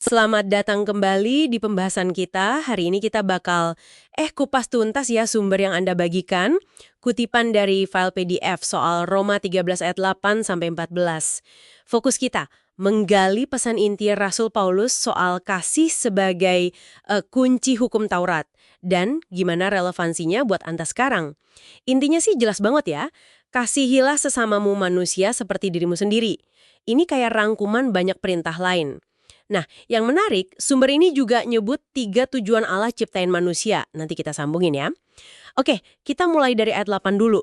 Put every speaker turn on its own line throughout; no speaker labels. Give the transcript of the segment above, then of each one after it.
Selamat datang kembali di pembahasan kita. Hari ini kita bakal kupas tuntas ya sumber yang Anda bagikan. Kutipan dari file PDF soal Roma 13 ayat 8 sampai 14. Fokus kita menggali pesan inti Rasul Paulus soal kasih sebagai kunci hukum Taurat dan gimana relevansinya buat Anda sekarang. Intinya sih jelas banget ya. Kasihilah sesamamu manusia seperti dirimu sendiri. Ini kayak rangkuman banyak perintah lain. Nah, yang menarik, sumber ini juga nyebut 3 tujuan Allah ciptain manusia. Nanti kita sambungin ya. Oke, kita mulai dari ayat 8 dulu.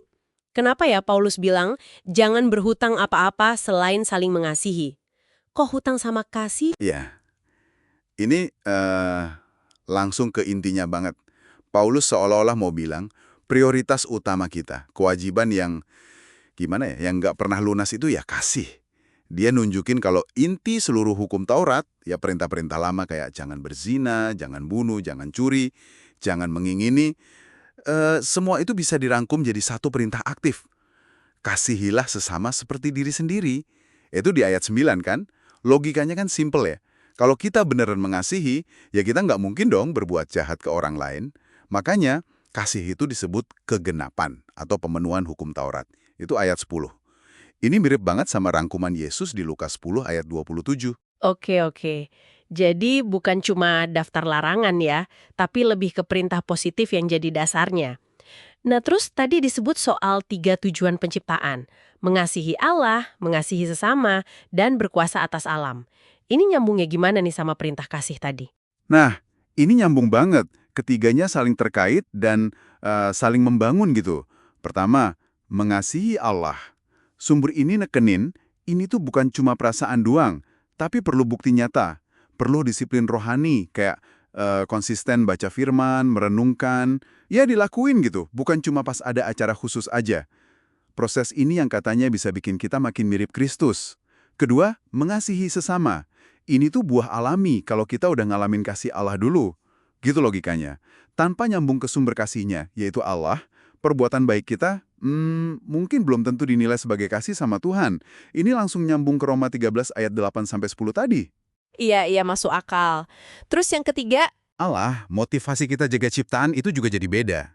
Kenapa ya Paulus bilang, jangan berhutang apa-apa selain saling mengasihi? Kok hutang sama kasih?
Ya, ini langsung ke intinya banget. Paulus seolah-olah mau bilang, prioritas utama kita, kewajiban yang, gimana ya, yang nggak pernah lunas itu ya kasih. Dia nunjukin kalau inti seluruh hukum Taurat, ya perintah-perintah lama kayak jangan berzina, jangan bunuh, jangan curi, jangan mengingini, semua itu bisa dirangkum jadi satu perintah aktif. Kasihilah sesama seperti diri sendiri. Itu di ayat 9 kan? Logikanya kan simple ya. Kalau kita beneran mengasihi, ya kita nggak mungkin dong berbuat jahat ke orang lain. Makanya, kasih itu disebut kegenapan atau pemenuhan hukum Taurat. Itu ayat 10. Ini mirip banget sama rangkuman Yesus di Lukas 10 ayat 27.
Oke. Jadi bukan cuma daftar larangan ya, tapi lebih ke perintah positif yang jadi dasarnya. Nah terus tadi disebut soal 3 tujuan penciptaan. Mengasihi Allah, mengasihi sesama, dan berkuasa atas alam. Ini nyambungnya gimana nih sama perintah kasih tadi?
Nah, ini nyambung banget. Ketiganya saling terkait dan saling membangun gitu. Pertama, mengasihi Allah. Sumber ini nekenin, ini tuh bukan cuma perasaan doang, tapi perlu bukti nyata. Perlu disiplin rohani, kayak konsisten baca firman, merenungkan. Ya dilakuin gitu, bukan cuma pas ada acara khusus aja. Proses ini yang katanya bisa bikin kita makin mirip Kristus. Kedua, mengasihi sesama. Ini tuh buah alami kalau kita udah ngalamin kasih Allah dulu. Gitu logikanya. Tanpa nyambung ke sumber kasihnya, yaitu Allah, perbuatan baik kita mungkin belum tentu dinilai sebagai kasih sama Tuhan. Ini langsung nyambung ke Roma 13 ayat 8-10 tadi.
Iya, masuk akal. Terus yang ketiga,
Allah, motivasi kita jaga ciptaan itu juga jadi beda.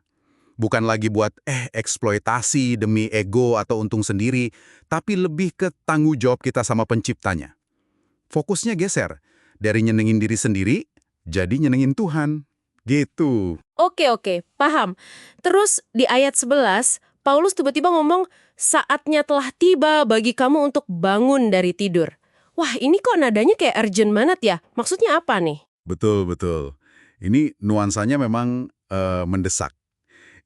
Bukan lagi buat eksploitasi demi ego atau untung sendiri, tapi lebih ke tanggung jawab kita sama penciptanya. Fokusnya geser, dari nyenengin diri sendiri, jadi nyenengin Tuhan. Gitu.
Oke, paham. Terus di ayat 11, Paulus tiba-tiba ngomong, saatnya telah tiba bagi kamu untuk bangun dari tidur. Wah, ini kok nadanya kayak urgent banget ya? Maksudnya apa nih?
Betul. Ini nuansanya memang mendesak.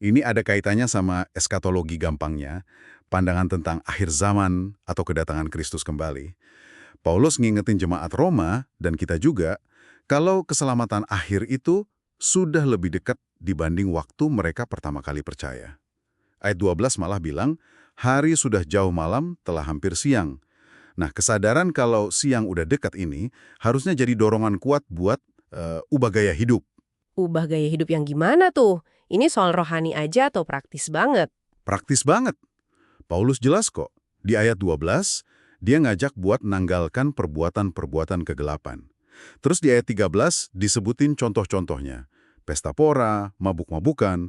Ini ada kaitannya sama eskatologi gampangnya, pandangan tentang akhir zaman atau kedatangan Kristus kembali. Paulus ngingetin jemaat Roma, dan kita juga, kalau keselamatan akhir itu sudah lebih dekat dibanding waktu mereka pertama kali percaya. Ayat 12 malah bilang, hari sudah jauh malam, telah hampir siang. Nah, kesadaran kalau siang udah dekat ini harusnya jadi dorongan kuat buat ubah gaya hidup.
Ubah gaya hidup yang gimana tuh? Ini soal rohani aja atau praktis banget?
Praktis banget. Paulus jelas kok. Di ayat 12, dia ngajak buat nanggalkan perbuatan-perbuatan kegelapan. Terus di ayat 13 disebutin contoh-contohnya. Pesta pora, mabuk-mabukan,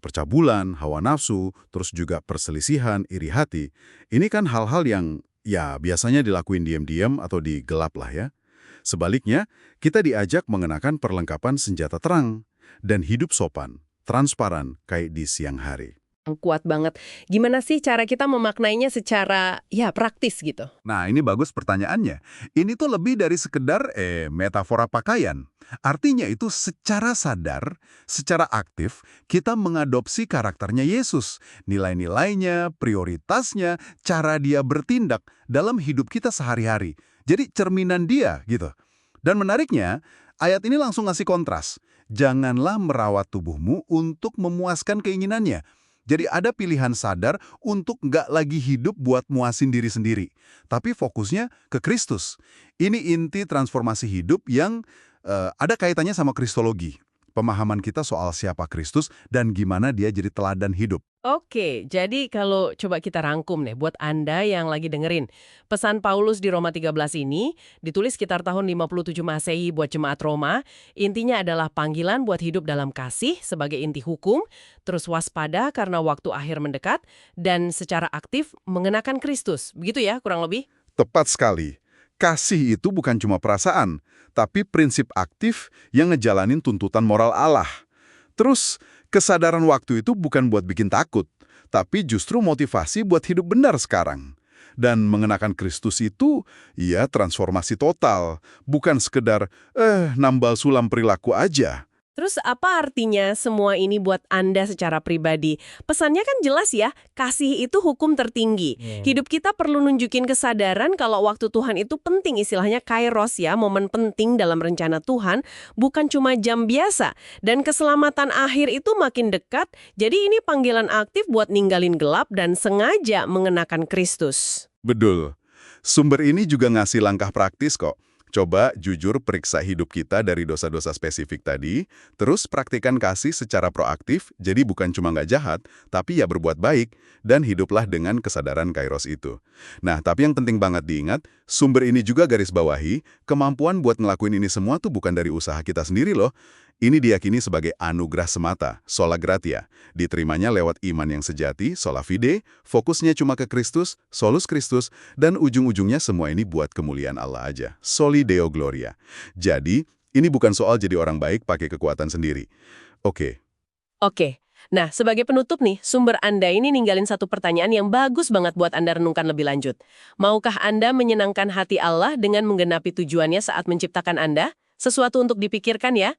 percabulan, hawa nafsu, terus juga perselisihan, iri hati. Ini kan hal-hal yang ya biasanya dilakuin diam-diam atau di gelap lah ya. Sebaliknya, kita diajak mengenakan perlengkapan senjata terang dan hidup sopan, transparan kayak di siang hari.
Kuat banget. Gimana sih cara kita memaknainya secara praktis gitu?
Nah, ini bagus pertanyaannya. Ini tuh lebih dari sekedar metafora pakaian. Artinya itu secara sadar, secara aktif, kita mengadopsi karakternya Yesus. Nilai-nilainya, prioritasnya, cara dia bertindak dalam hidup kita sehari-hari. Jadi cerminan dia gitu. Dan menariknya, ayat ini langsung ngasih kontras. Janganlah merawat tubuhmu untuk memuaskan keinginannya. Jadi ada pilihan sadar untuk nggak lagi hidup buat muasin diri sendiri. Tapi fokusnya ke Kristus. Ini inti transformasi hidup yang ada kaitannya sama kristologi. Pemahaman kita soal siapa Kristus dan gimana dia jadi teladan hidup.
Oke, jadi kalau coba kita rangkum nih buat Anda yang lagi dengerin. Pesan Paulus di Roma 13 ini ditulis sekitar tahun 57 Masehi buat jemaat Roma. Intinya adalah panggilan buat hidup dalam kasih sebagai inti hukum, terus waspada karena waktu akhir mendekat, dan secara aktif mengenakan Kristus. Begitu ya kurang lebih?
Tepat sekali. Kasih itu bukan cuma perasaan, tapi prinsip aktif yang ngejalanin tuntutan moral Allah. Terus, kesadaran waktu itu bukan buat bikin takut, tapi justru motivasi buat hidup benar sekarang. Dan mengenakan Kristus itu, ya transformasi total, bukan sekedar, nambal sulam perilaku aja.
Terus apa artinya semua ini buat Anda secara pribadi? Pesannya kan jelas ya, kasih itu hukum tertinggi. Hidup kita perlu nunjukin kesadaran kalau waktu Tuhan itu penting, istilahnya kairos ya, momen penting dalam rencana Tuhan, bukan cuma jam biasa. Dan keselamatan akhir itu makin dekat, jadi ini panggilan aktif buat ninggalin gelap dan sengaja mengenakan Kristus.
Betul. Sumber ini juga ngasih langkah praktis kok. Coba jujur periksa hidup kita dari dosa-dosa spesifik tadi, terus praktikan kasih secara proaktif, jadi bukan cuma nggak jahat, tapi ya berbuat baik, dan hiduplah dengan kesadaran kairos itu. Nah, tapi yang penting banget diingat, sumber ini juga garis bawahi, kemampuan buat ngelakuin ini semua tuh bukan dari usaha kita sendiri loh. Ini diyakini sebagai anugerah semata, sola gratia. Diterimanya lewat iman yang sejati, sola fide, fokusnya cuma ke Kristus, solus Kristus, dan ujung-ujungnya semua ini buat kemuliaan Allah aja. Soli Deo Gloria. Jadi, ini bukan soal jadi orang baik pakai kekuatan sendiri. Oke,
Oke, nah sebagai penutup nih, sumber Anda ini ninggalin satu pertanyaan yang bagus banget buat Anda renungkan lebih lanjut. Maukah Anda menyenangkan hati Allah dengan menggenapi tujuannya saat menciptakan Anda? Sesuatu untuk dipikirkan ya.